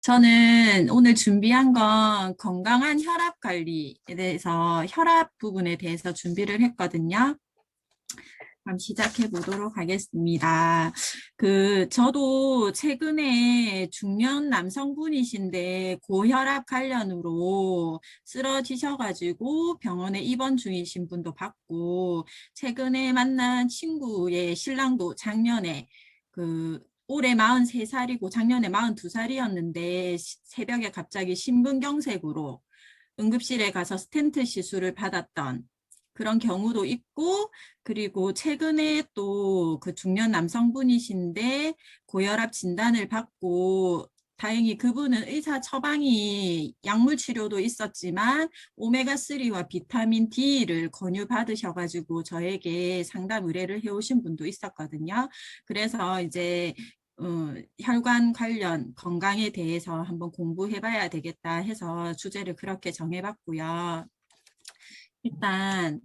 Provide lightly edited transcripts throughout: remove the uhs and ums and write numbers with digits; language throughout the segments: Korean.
저는 오늘 준비한 건 건강한 혈압 관리에 대해서 혈압 부분에 대해서 준비를 했거든요. 그럼 시작해 보도록 하겠습니다. 저도 최근에 중년 남성분이신데 고혈압 관련으로 쓰러지셔가지고 병원에 입원 중이신 분도 봤고, 최근에 만난 친구의 신랑도 작년에 올해 43살이고 작년에 42살이었는데 새벽에 갑자기 심근경색으로 응급실에 가서 스텐트 시술을 받았던 그런 경우도 있고, 그리고 최근에 또 그 중년 남성분이신데 고혈압 진단을 받고 다행히 그분은 의사 처방이 약물 치료도 있었지만 오메가3와 비타민 D를 권유받으셔가지고 저에게 상담 의뢰를 해오신 분도 있었거든요. 그래서 이제 혈관 관련 건강에 대해서 한번 공부해봐야 되겠다 해서 주제를 그렇게 정해봤고요. 일단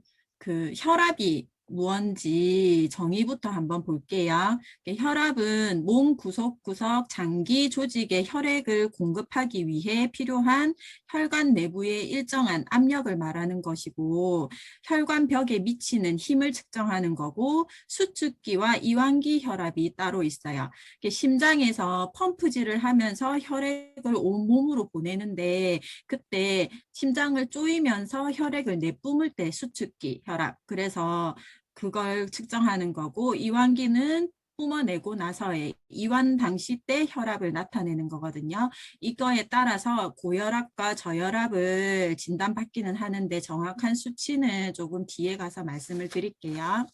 혈압이 무언지 정의부터 한번 볼게요. 혈압은 몸 구석구석 장기 조직에 혈액을 공급하기 위해 필요한 혈관 내부의 일정한 압력을 말하는 것이고, 혈관벽에 미치는 힘을 측정하는 거고, 수축기와 이완기 혈압이 따로 있어요. 심장에서 펌프질을 하면서 혈액을 온몸으로 보내는데, 그때 심장을 쪼이면서 혈액을 내뿜을 때 수축기 혈압, 그래서 그걸 측정하는 거고, 이완기는 뿜어내고 나서의 이완 당시 때 혈압을 나타내는 거거든요. 이거에 따라서 고혈압과 저혈압을 진단받기는 하는데 정확한 수치는 조금 뒤에 가서 말씀을 드릴게요.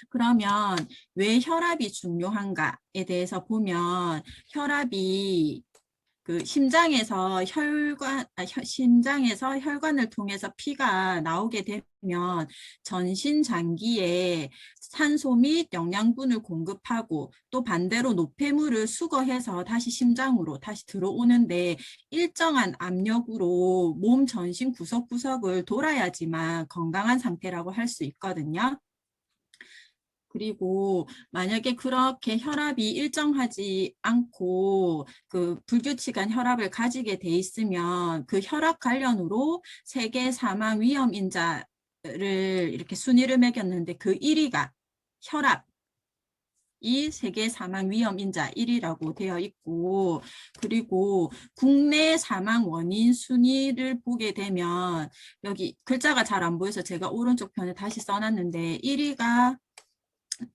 그러면 왜 혈압이 중요한가에 대해서 보면, 혈압이 심장에서 혈관을 통해서 피가 나오게 되면 전신 장기에 산소 및 영양분을 공급하고, 또 반대로 노폐물을 수거해서 다시 심장으로 다시 들어오는데 일정한 압력으로 몸 전신 구석구석을 돌아야지만 건강한 상태라고 할 수 있거든요. 그리고 만약에 그렇게 혈압이 일정하지 않고 불규칙한 혈압을 가지게 돼 있으면 그 혈압 관련으로 세계 사망 위험 인자를 이렇게 순위를 매겼는데 그 1위가 혈압, 이 세계 사망 위험 인자 1위라고 되어 있고, 그리고 국내 사망 원인 순위를 보게 되면 여기 글자가 잘 안 보여서 제가 오른쪽 편에 다시 써놨는데 1위가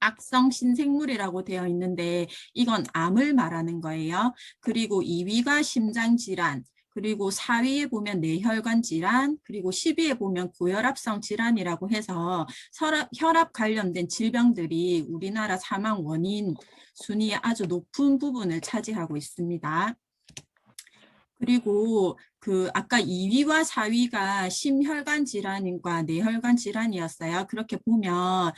악성 신생물이라고 되어 있는데 이건 암을 말하는 거예요. 그리고 2위가 심장질환, 그리고 4위에 보면 뇌혈관 질환, 그리고 10위에 보면 고혈압성 질환이라고 해서 혈압 관련된 질병들이 우리나라 사망 원인 순위의 아주 높은 부분을 차지하고 있습니다. 그리고 아까 2위와 4위가 심혈관 질환과 뇌혈관 질환이었어요. 그렇게 보면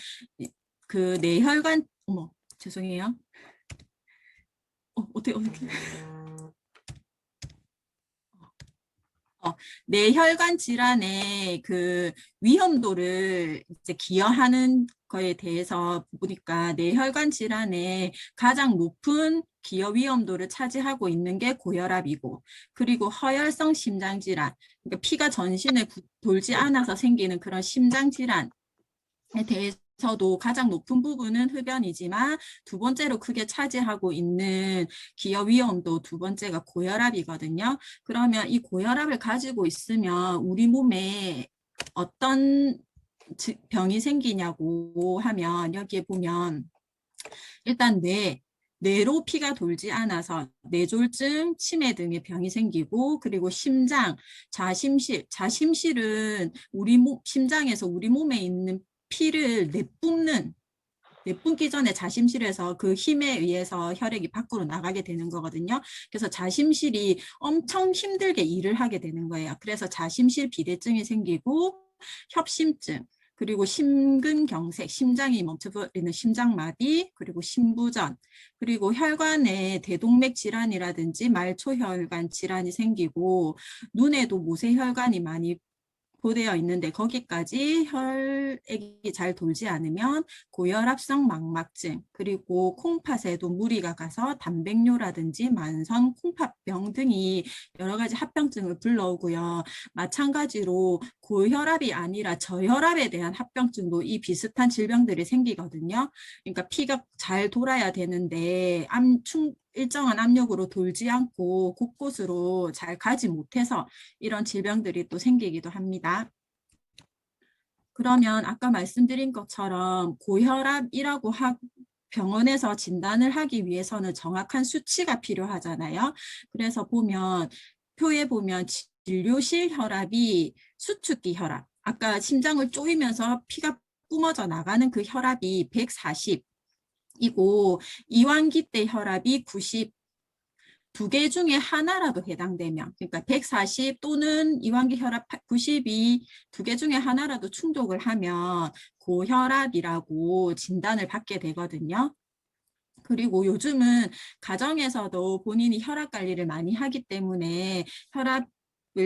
뇌혈관, 어머, 죄송해요. 어떻게. 뇌혈관 질환의 위험도를 이제 기여하는 거에 대해서 보니까 뇌혈관 질환의 가장 높은 기여 위험도를 차지하고 있는 게 고혈압이고, 그리고 허혈성 심장질환, 그러니까 피가 전신에 돌지 않아서 생기는 그런 심장질환에 대해서도 가장 높은 부분은 흡연이지만 두 번째로 크게 차지하고 있는 기여 위험도 두 번째가 고혈압이거든요. 그러면 이 고혈압을 가지고 있으면 우리 몸에 어떤 병이 생기냐고 하면, 여기에 보면 일단 뇌로 피가 돌지 않아서 뇌졸중, 치매 등의 병이 생기고, 그리고 심장, 자심실은 심장에서 우리 몸에 있는 피를 내뿜기 전에 자심실에서 그 힘에 의해서 혈액이 밖으로 나가게 되는 거거든요. 그래서 자심실이 엄청 힘들게 일을 하게 되는 거예요. 그래서 자심실 비대증이 생기고 협심증, 그리고 심근경색, 심장이 멈춰버리는 심장마비, 그리고 심부전, 그리고 혈관에 대동맥 질환이라든지 말초혈관 질환이 생기고, 눈에도 모세혈관이 많이 포되어 있는데 거기까지 혈액이 잘 돌지 않으면 고혈압성 망막증, 그리고 콩팥에도 무리가 가서 단백뇨라든지 만성 콩팥병 등이 여러 가지 합병증을 불러오고요. 마찬가지로 고혈압이 아니라 저혈압에 대한 합병증도 이 비슷한 질병들이 생기거든요. 그러니까 피가 잘 돌아야 되는데 일정한 압력으로 돌지 않고 곳곳으로 잘 가지 못해서 이런 질병들이 또 생기기도 합니다. 그러면 아까 말씀드린 것처럼 고혈압이라고 병원에서 진단을 하기 위해서는 정확한 수치가 필요하잖아요. 그래서 표에 보면 진료실 혈압이 수축기 혈압, 아까 심장을 쪼이면서 피가 뿜어져 나가는 그 혈압이 140이고 이완기 때 혈압이 90, 두 개 중에 하나라도 해당되면, 그러니까 140 또는 이완기 혈압 92, 두 개 중에 하나라도 충족을 하면 고혈압이라고 진단을 받게 되거든요. 그리고 요즘은 가정에서도 본인이 혈압 관리를 많이 하기 때문에 혈압을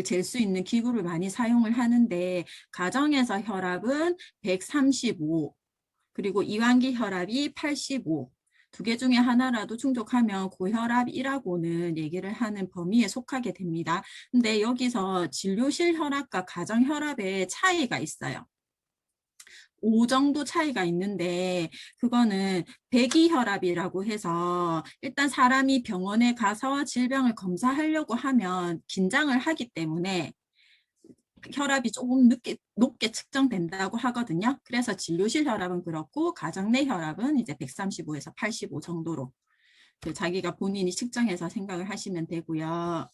잴 수 있는 기구를 많이 사용을 하는데, 가정에서 혈압은 135, 그리고 이완기 혈압이 85, 두 개 중에 하나라도 충족하면 고혈압이라고는 얘기를 하는 범위에 속하게 됩니다. 근데 여기서 진료실 혈압과 가정 혈압의 차이가 있어요. 5 정도 차이가 있는데 그거는 배기혈압이라고 해서 일단 사람이 병원에 가서 질병을 검사하려고 하면 긴장을 하기 때문에 혈압이 조금 높게 측정된다고 하거든요. 그래서 진료실 혈압은 그렇고 가정 내 혈압은 이제 135에서 85 정도로 자기가 본인이 측정해서 생각을 하시면 되고요.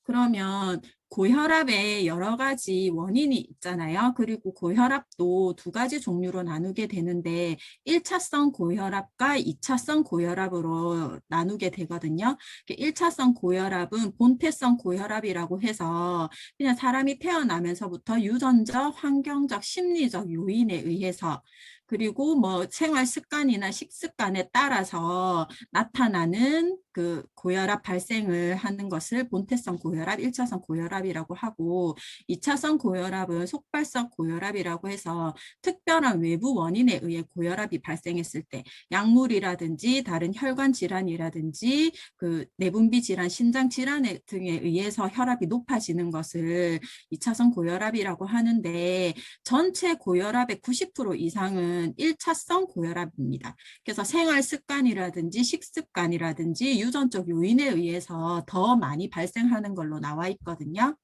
그러면 고혈압에 여러 가지 원인이 있잖아요. 그리고 고혈압도 두 가지 종류로 나누게 되는데 1차성 고혈압과 2차성 고혈압으로 나누게 되거든요. 1차성 고혈압은 본태성 고혈압이라고 해서 그냥 사람이 태어나면서부터 유전적, 환경적, 심리적 요인에 의해서, 그리고 뭐 생활 습관이나 식습관에 따라서 나타나는 그 고혈압 발생을 하는 것을 본태성 고혈압, 1차성 고혈압이라고 하고, 2차성 고혈압은 속발성 고혈압이라고 해서 특별한 외부 원인에 의해 고혈압이 발생했을 때, 약물이라든지 다른 혈관 질환이라든지 그 내분비 질환, 신장 질환 등에 의해서 혈압이 높아지는 것을 2차성 고혈압이라고 하는데, 전체 고혈압의 90% 이상은 1차성 고혈압입니다. 그래서 생활 습관이라든지 식습관이라든지 유전적 요인에 의해서 더 많이 발생하는 걸로 나와 있거든요.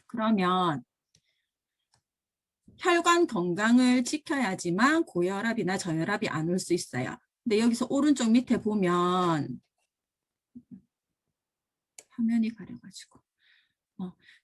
그러면 혈관 건강을 지켜야지만 고혈압이나 저혈압이 안 올 수 있어요. 근데 여기서 오른쪽 밑에 보면 화면이 가려가지고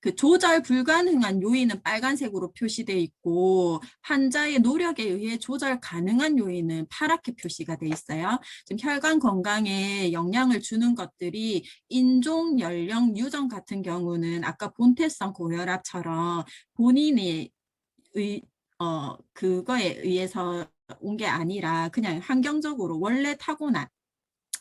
그 조절 불가능한 요인은 빨간색으로 표시되어 있고 환자의 노력에 의해 조절 가능한 요인은 파랗게 표시가 되어 있어요. 지금 혈관 건강에 영향을 주는 것들이 인종, 연령, 유전 같은 경우는 아까 본태성 고혈압처럼 본인이 그거에 의해서 온 게 아니라 그냥 환경적으로 원래 타고난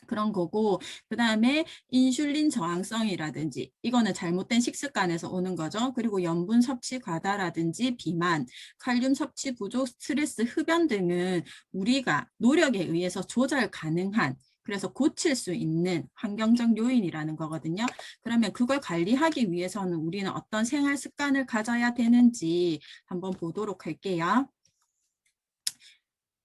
그런 거고, 그 다음에 인슐린 저항성이라든지 이거는 잘못된 식습관에서 오는 거죠. 그리고 염분 섭취 과다라든지 비만, 칼륨 섭취 부족, 스트레스, 흡연 등은 우리가 노력에 의해서 조절 가능한, 그래서 고칠 수 있는 환경적 요인이라는 거거든요. 그러면 그걸 관리하기 위해서는 우리는 어떤 생활 습관을 가져야 되는지 한번 보도록 할게요.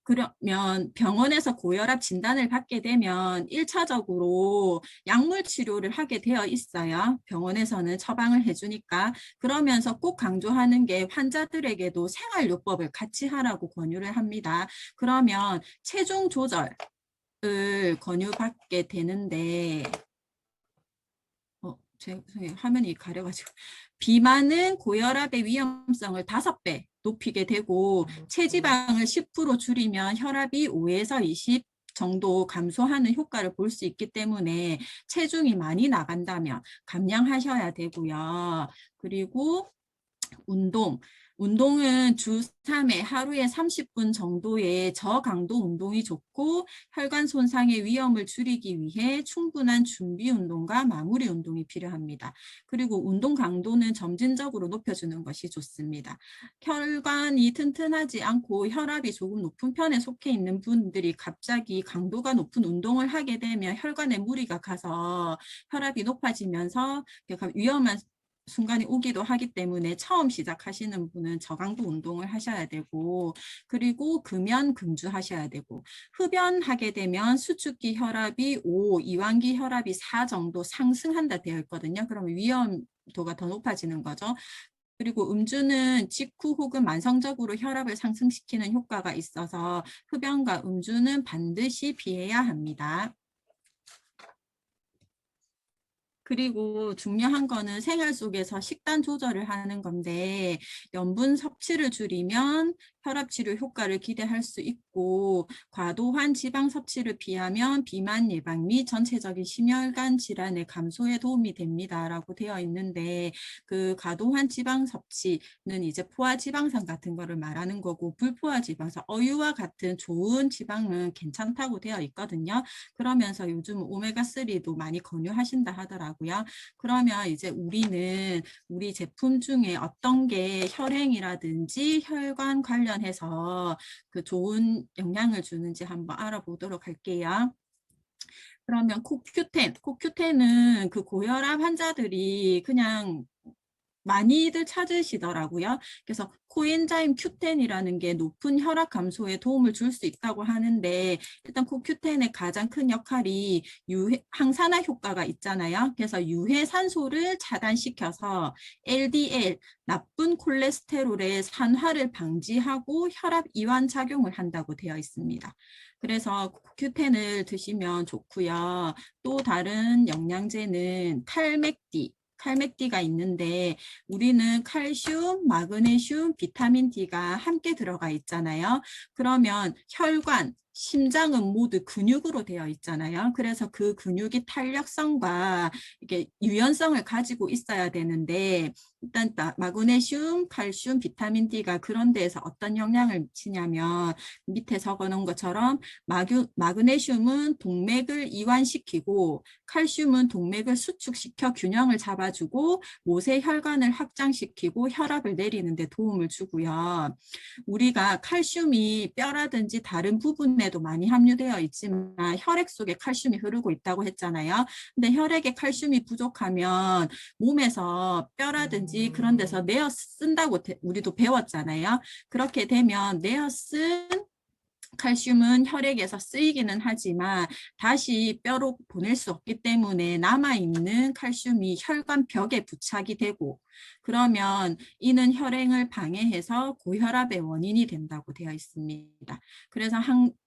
그러면 병원에서 고혈압 진단을 받게 되면 1차적으로 약물 치료를 하게 되어 있어요. 병원에서는 처방을 해주니까. 그러면서 꼭 강조하는 게 환자들에게도 생활요법을 같이 하라고 권유를 합니다. 그러면 체중 조절을 권유받게 되는데 죄송해요. 화면이 가려가지고. 비만은 고혈압의 위험성을 5배 높이게 되고 체지방을 10% 줄이면 혈압이 5에서 20 정도 감소하는 효과를 볼 수 있기 때문에 체중이 많이 나간다면 감량하셔야 되고요. 그리고 운동. 운동은 주 3회 하루에 30분 정도의 저강도 운동이 좋고 혈관 손상의 위험을 줄이기 위해 충분한 준비 운동과 마무리 운동이 필요합니다. 그리고 운동 강도는 점진적으로 높여주는 것이 좋습니다. 혈관이 튼튼하지 않고 혈압이 조금 높은 편에 속해 있는 분들이 갑자기 강도가 높은 운동을 하게 되면 혈관에 무리가 가서 혈압이 높아지면서 위험한 순간이 오기도 하기 때문에 처음 시작하시는 분은 저강도 운동을 하셔야 되고, 그리고 금연 금주하셔야 되고, 흡연하게 되면 수축기 혈압이 5, 이완기 혈압이 4 정도 상승한다 되어 있거든요. 그러면 위험도가 더 높아지는 거죠. 그리고 음주는 직후 혹은 만성적으로 혈압을 상승시키는 효과가 있어서 흡연과 음주는 반드시 피해야 합니다. 그리고 중요한 거는 생활 속에서 식단 조절을 하는 건데 염분 섭취를 줄이면 혈압 치료 효과를 기대할 수 있고 과도한 지방 섭취를 피하면 비만 예방 및 전체적인 심혈관 질환의 감소에 도움이 됩니다라고 되어 있는데 그 과도한 지방 섭취는 이제 포화 지방산 같은 거를 말하는 거고 불포화 지방산, 어유와 같은 좋은 지방은 괜찮다고 되어 있거든요. 그러면서 요즘 오메가3도 많이 권유하신다 하더라고요. 그러면 이제 우리는 우리 제품 중에 어떤 게 혈행이라든지 혈관 관련해서 그 좋은 영향을 주는지 한번 알아보도록 할게요. 그러면 코큐텐은 그 고혈압 환자들이 그냥 많이들 찾으시더라고요. 그래서 코엔자임 Q10이라는 게 높은 혈압 감소에 도움을 줄 수 있다고 하는데 일단 CoQ10의 가장 큰 역할이 항산화 효과가 있잖아요. 그래서 유해산소를 차단시켜서 LDL, 나쁜 콜레스테롤의 산화를 방지하고 혈압 이완 작용을 한다고 되어 있습니다. 그래서 CoQ10을 드시면 좋고요. 또 다른 영양제는 칼맥디가 있는데 우리는 칼슘, 마그네슘, 비타민 D가 함께 들어가 있잖아요. 그러면 혈관, 심장은 모두 근육으로 되어 있잖아요. 그래서 그 근육이 탄력성과 이게 유연성을 가지고 있어야 되는데 일단 마그네슘, 칼슘, 비타민 D가 그런 데에서 어떤 영향을 미치냐면 밑에 적어놓은 것처럼 마그네슘은 동맥을 이완시키고 칼슘은 동맥을 수축시켜 균형을 잡아주고 모세 혈관을 확장시키고 혈압을 내리는 데 도움을 주고요. 우리가 칼슘이 뼈라든지 다른 부분에도 많이 함유되어 있지만 혈액 속에 칼슘이 흐르고 있다고 했잖아요. 근데 혈액에 칼슘이 부족하면 몸에서 뼈라든지 그런 데서 내어 쓴다고 우리도 배웠잖아요. 그렇게 되면 내어 쓴 칼슘은 혈액에서 쓰이기는 하지만 다시 뼈로 보낼 수 없기 때문에 남아있는 칼슘이 혈관 벽에 부착이 되고 그러면 이는 혈행을 방해해서 고혈압의 원인이 된다고 되어 있습니다. 그래서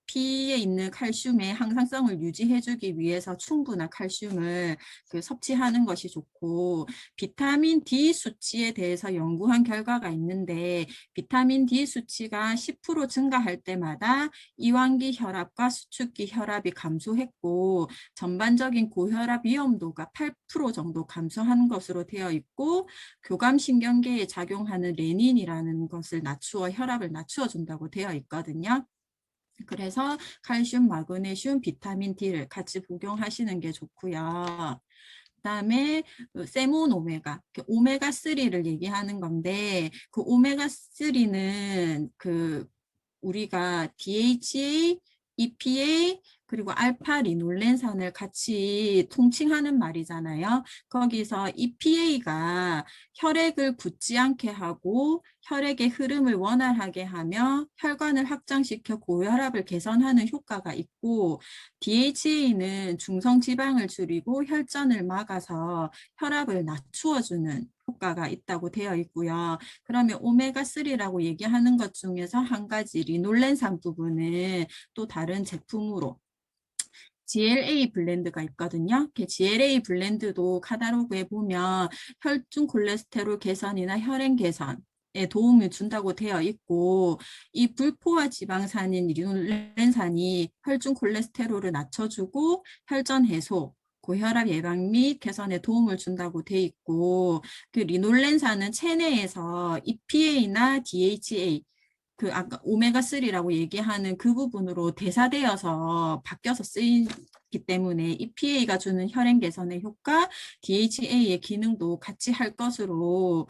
피에 있는 칼슘의 항상성을 유지해주기 위해서 충분한 칼슘을 섭취하는 것이 좋고 비타민 D 수치에 대해서 연구한 결과가 있는데 비타민 D 수치가 10% 증가할 때마다 이완기 혈압과 수축기 혈압이 감소했고 전반적인 고혈압 위험도가 8% 정도 감소하는 것으로 되어 있고 교감신경계에 작용하는 레닌이라는 것을 낮추어 혈압을 낮추어준다고 되어 있거든요. 그래서 칼슘, 마그네슘, 비타민 D를 같이 복용하시는 게 좋고요. 그다음에 세몬 오메가3를 얘기하는 건데 그 오메가3는 우리가 DHA, EPA 그리고 알파 리놀렌산을 같이 통칭하는 말이잖아요. 거기서 EPA가 혈액을 붓지 않게 하고 혈액의 흐름을 원활하게 하며 혈관을 확장시켜 고혈압을 개선하는 효과가 있고 DHA는 중성지방을 줄이고 혈전을 막아서 혈압을 낮추어주는 효과가 있다고 되어 있고요. 그러면 오메가3라고 얘기하는 것 중에서 한 가지 리놀렌산 부분은 또 다른 제품으로 GLA 블렌드가 있거든요. GLA 블렌드도 카탈로그에 보면 혈중 콜레스테롤 개선이나 혈행 개선 에 도움을 준다고 되어 있고 이 불포화 지방산인 리놀렌산이 혈중 콜레스테롤을 낮춰주고 혈전 해소 고혈압 예방 및 개선에 도움을 준다고 돼 있고, 그 리놀렌산은 체내에서 EPA나 DHA, 그 아까 오메가3라고 얘기하는 그 부분으로 대사되어서 바뀌어서 쓰이기 때문에 EPA가 주는 혈행 개선의 효과, DHA의 기능도 같이 할 것으로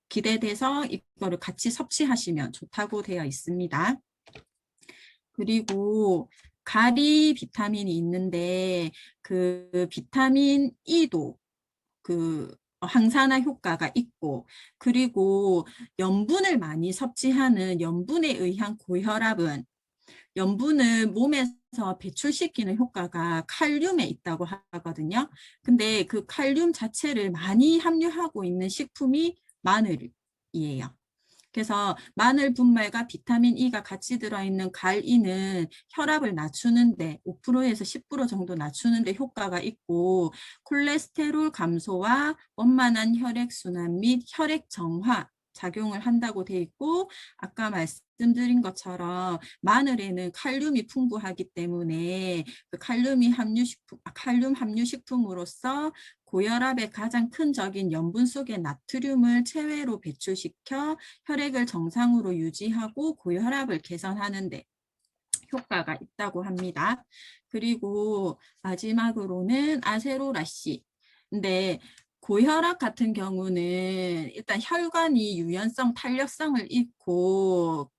기대돼서 이거를 같이 섭취하시면 좋다고 되어 있습니다. 그리고 가리 비타민이 있는데 그 비타민 E도 항산화 효과가 있고, 그리고 염분을 많이 섭취하는 염분에 의한 고혈압은 염분을 몸에서 배출시키는 효과가 칼륨에 있다고 하거든요. 근데 그 칼륨 자체를 많이 함유하고 있는 식품이 마늘이에요. 그래서 마늘 분말과 비타민 E가 같이 들어있는 갈이는 혈압을 낮추는데 5%에서 10% 정도 낮추는데 효과가 있고, 콜레스테롤 감소와 원만한 혈액순환 및 혈액 정화 작용을 한다고 돼 있고, 아까 말씀드린 것처럼 마늘에는 칼륨이 풍부하기 때문에 그 칼륨 함유 식품으로서 고혈압의 가장 큰 적인 염분 속의 나트륨을 체외로 배출시켜 혈액을 정상으로 유지하고 고혈압을 개선하는 데 효과가 있다고 합니다. 그리고 마지막으로는 아세로라씨. 근데 고혈압 같은 경우는 일단 혈관이 유연성, 탄력성을 잃고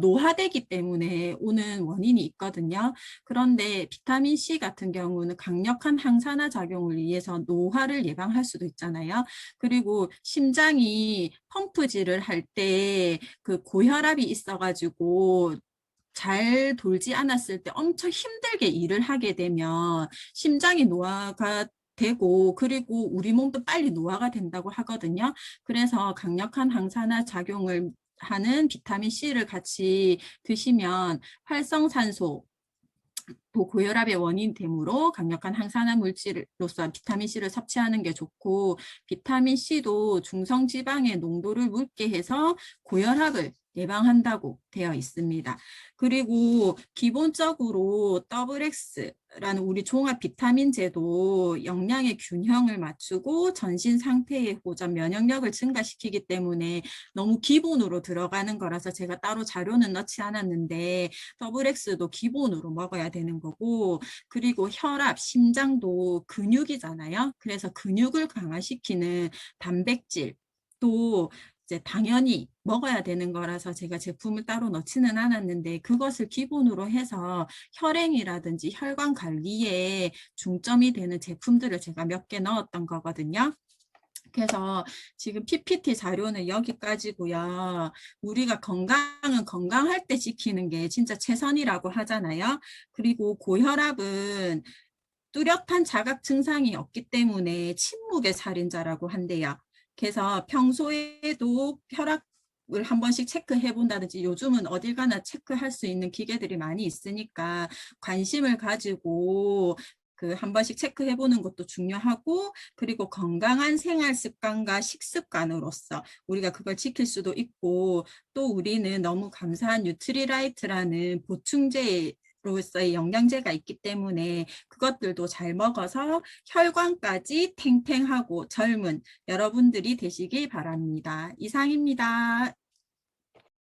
노화되기 때문에 오는 원인이 있거든요. 그런데 비타민 C 같은 경우는 강력한 항산화 작용을 위해서 노화를 예방할 수도 있잖아요. 그리고 심장이 펌프질을 할 때 그 고혈압이 있어가지고 잘 돌지 않았을 때 엄청 힘들게 일을 하게 되면 심장이 노화가 되고, 그리고 우리 몸도 빨리 노화가 된다고 하거든요. 그래서 강력한 항산화 작용을 하는 비타민 C를 같이 드시면 활성산소, 고혈압의 원인 되므로 강력한 항산화 물질로서 비타민 C를 섭취하는 게 좋고, 비타민 C도 중성 지방의 농도를 묽게 해서 고혈압을 예방한다고 되어 있습니다. 그리고 기본적으로 XX라는 우리 종합 비타민제도 영양의 균형을 맞추고 전신 상태의 호전, 면역력을 증가시키기 때문에 너무 기본으로 들어가는 거라서 제가 따로 자료는 넣지 않았는데 XX도 기본으로 먹어야 되는 거고, 그리고 혈압, 심장도 근육이잖아요. 그래서 근육을 강화시키는 단백질 또 이제 당연히 먹어야 되는 거라서 제가 제품을 따로 넣지는 않았는데, 그것을 기본으로 해서 혈행이라든지 혈관 관리에 중점이 되는 제품들을 제가 몇 개 넣었던 거거든요. 그래서 지금 PPT 자료는 여기까지고요. 우리가 건강은 건강할 때 지키는 게 진짜 최선이라고 하잖아요. 그리고 고혈압은 뚜렷한 자각 증상이 없기 때문에 침묵의 살인자라고 한대요. 그래서 평소에도 혈압을 한 번씩 체크해 본다든지, 요즘은 어딜 가나 체크할 수 있는 기계들이 많이 있으니까 관심을 가지고 한 번씩 체크해 보는 것도 중요하고, 그리고 건강한 생활 습관과 식습관으로서 우리가 그걸 지킬 수도 있고, 또 우리는 너무 감사한 뉴트리라이트라는 보충제 로서의 영양제가 있기 때문에 그것들도 잘 먹어서 혈관까지 탱탱하고 젊은 여러분들이 되시길 바랍니다. 이상입니다.